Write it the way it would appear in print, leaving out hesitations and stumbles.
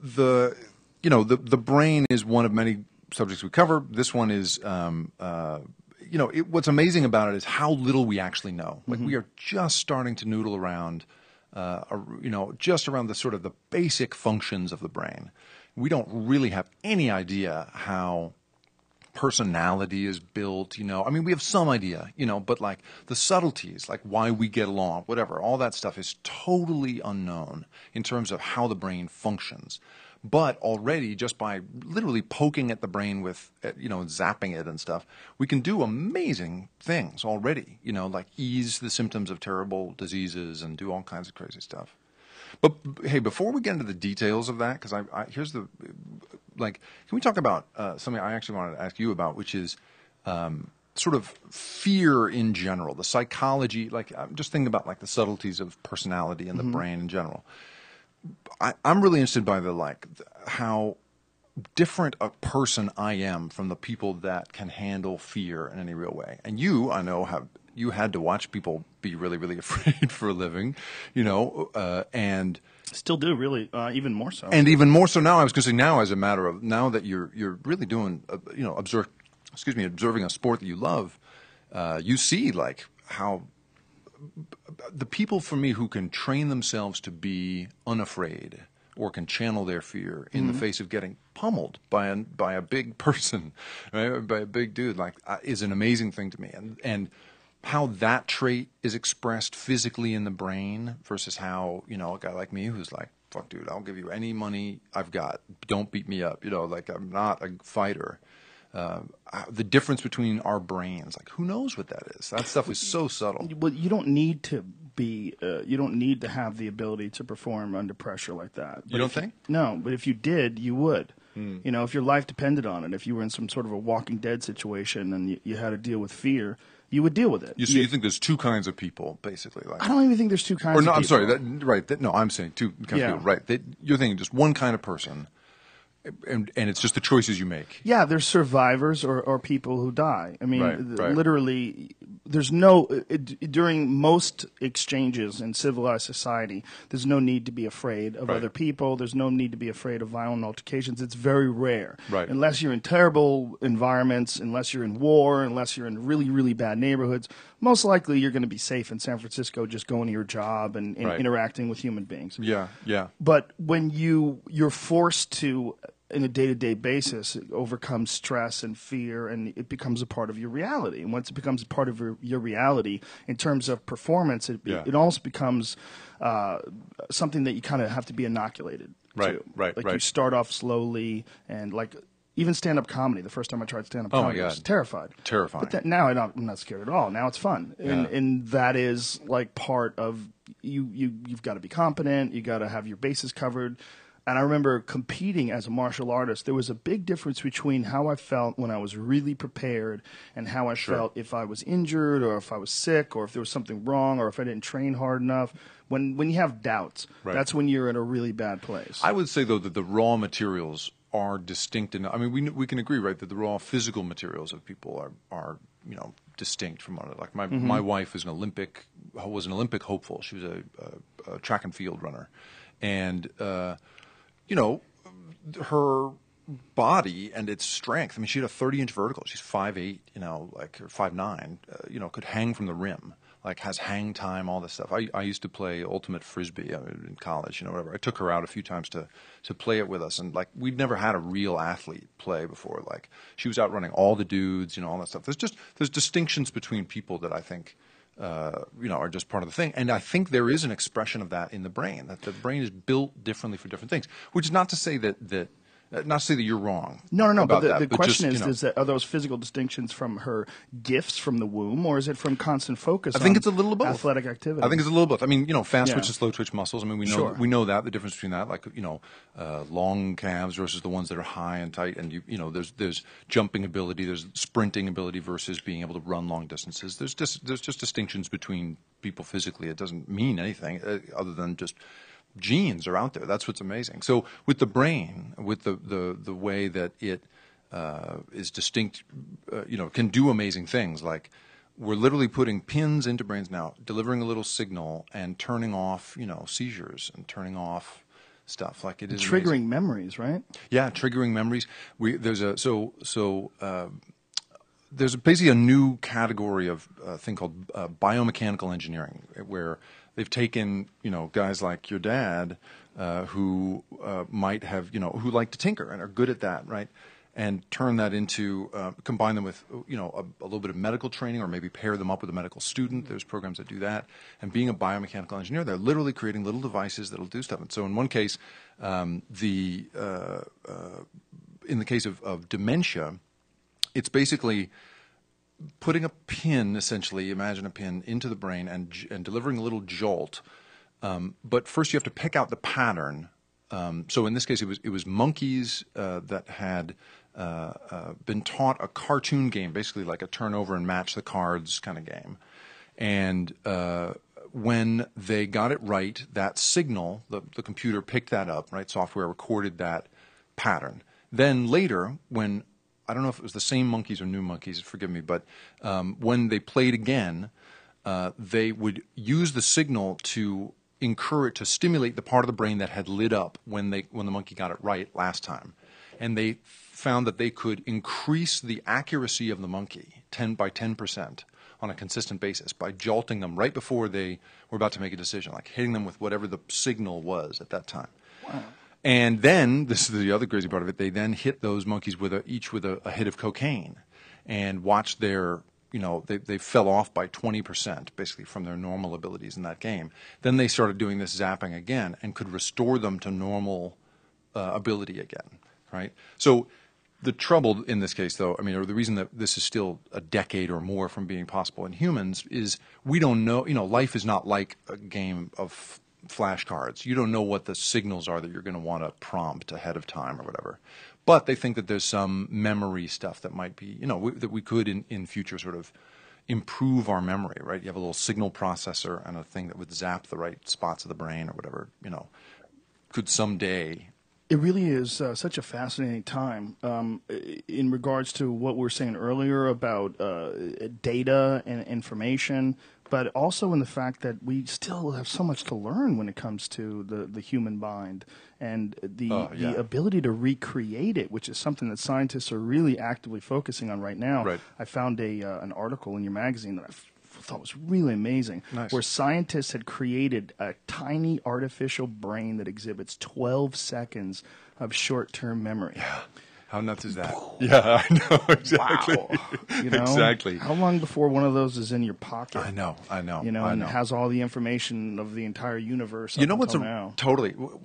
the the brain is one of many subjects we cover. This one is what's amazing about it is how little we actually know. Like we are just starting to noodle around, just around the sort of the basic functions of the brain. We don't really have any idea how personality is built, I mean, we have some idea, but like the subtleties, like why we get along, whatever, all that stuff is totally unknown in terms of how the brain functions. But already, just by literally poking at the brain with, zapping it and stuff, we can do amazing things already, like ease the symptoms of terrible diseases and do all kinds of crazy stuff. But hey, before we get into the details of that, because here's the, can we talk about something I actually wanted to ask you about, which is sort of fear in general, the psychology, like I'm just thinking about like the subtleties of personality and the brain in general. I'm really interested by how different a person I am from the people that can handle fear in any real way. And you, I know, you had to watch people be really, really afraid for a living, and still do, really, even more so. And even more so now. I was going to say now, as a matter of now that you're really doing, observing a sport that you love, you see like how the people for me who can train themselves to be unafraid or can channel their fear in the face of getting pummeled by a big person, right? By a big dude, is an amazing thing to me. And how that trait is expressed physically in the brain versus how, a guy like me who's like, fuck, dude, I'll give you any money I've got. Don't beat me up. I'm not a fighter. The difference between our brains, who knows what that is? That stuff is so subtle. Well, you don't need to be, you don't need to have the ability to perform under pressure like that. You don't think? No, but if you did, you would. If your life depended on it, if you were in some sort of a Walking Dead situation and you had to deal with fear, you would deal with it. You think there's two kinds of people, basically? I don't even think there's two kinds of people. I'm sorry. No, I'm saying two kinds of people. Right. You're thinking just one kind of person. And it's just the choices you make. Yeah, there's survivors or people who die. I mean, right. Literally, there's no during most exchanges in civilized society, there's no need to be afraid of other people. There's no need to be afraid of violent altercations. It's very rare. Right. Unless you're in terrible environments, unless you're in war, unless you're in really, really bad neighborhoods, most likely you're going to be safe in San Francisco just going to your job and interacting with human beings. Yeah. But when you're forced to, in a day-to-day basis, it overcomes stress and fear, and it becomes a part of your reality. And once it becomes a part of your reality, in terms of performance, it also becomes something that you kind of have to be inoculated to. Right. You start off slowly, and even stand-up comedy. The first time I tried stand-up comedy, I was terrified. Terrifying. But now I'm not scared at all. Now it's fun, and that is part of you. You've got to be competent. You got to have your bases covered. And I remember competing as a martial artist. There was a big difference between how I felt when I was really prepared and how I felt if I was injured or if I was sick or if there was something wrong or if I didn't train hard enough. When you have doubts, that's when you're in a really bad place. I would say, though, that the raw materials are distinct enough. I mean, we can agree, right, that the raw physical materials of people are distinct from one another. Like my wife was an Olympic hopeful. She was a track and field runner. And her body and its strength. I mean, she had a 30-inch vertical. She's 5'8", or 5'9", could hang from the rim, has hang time, all this stuff. I used to play ultimate frisbee in college, whatever. I took her out a few times to play it with us, and we'd never had a real athlete play before. She was out running all the dudes, all that stuff. There's distinctions between people that I think are just part of the thing. And I think there is an expression of that in the brain, that the brain is built differently for different things, which is not to say that you're wrong. No. But the question is that are those physical distinctions from her gifts from the womb, or is it from constant focus I think it's a little of both. Athletic activity? I think it's a little of both. I mean, fast twitch and slow twitch muscles. I mean, we know that, the difference between that, long calves versus the ones that are high and tight. And, there's jumping ability, there's sprinting ability versus being able to run long distances. There's just distinctions between people physically. It doesn't mean anything other than just genes are out there. That's what's amazing. So with the brain, with the way that it is distinct, can do amazing things. We're literally putting pins into brains now, delivering a little signal and turning off, seizures and turning off stuff. Like it is triggering amazing. memories, right? Yeah, triggering memories. There's basically a new category of thing called biomechanical engineering, where they've taken guys like your dad who might have who like to tinker and are good at that, right? And turn that into combine them with a little bit of medical training, or maybe pair them up with a medical student. There's programs that do that. And being a biomechanical engineer, they're literally creating little devices that'll do stuff. And so in one case, in the case of dementia, it's basically putting a pin, essentially, imagine a pin, into the brain and delivering a little jolt. But first you have to pick out the pattern. So in this case, it was monkeys that had been taught a cartoon game, basically like a turn over and match the cards kind of game. And when they got it right, that signal, the computer picked that up, right? Software recorded that pattern. Then later, when, I don't know if it was the same monkeys or new monkeys, forgive me, but when they played again, they would use the signal to to stimulate the part of the brain that had lit up when the monkey got it right last time. And they found that they could increase the accuracy of the monkey by 10% on a consistent basis by jolting them right before they were about to make a decision, like hitting them with whatever the signal was at that time. Wow. And then, this is the other crazy part of it, they then hit those monkeys each with a hit of cocaine and watched their, they fell off by 20% basically from their normal abilities in that game. Then they started doing this zapping again and could restore them to normal ability again, right? So the trouble in this case, though, or the reason that this is still a decade or more from being possible in humans is we don't know, life is not like a game of flashcards. You don't know what the signals are that you're going to want to prompt ahead of time or whatever. But they think that there's some memory stuff that might be, that we could in future sort of improve our memory, right? You have a little signal processor and a thing that would zap the right spots of the brain or whatever, could someday. It really is such a fascinating time in regards to what we were saying earlier about data and information, but also in the fact that we still have so much to learn when it comes to the human mind and the ability to recreate it, which is something that scientists are really actively focusing on right now. Right. I found an article in your magazine that I thought was really amazing, nice. Where scientists had created a tiny artificial brain that exhibits 12 seconds of short-term memory. Yeah. How nuts is that? Yeah, I know, exactly. Wow. Exactly. How long before one of those is in your pocket? I know. And it has all the information of the entire universe up what's until now. Totally.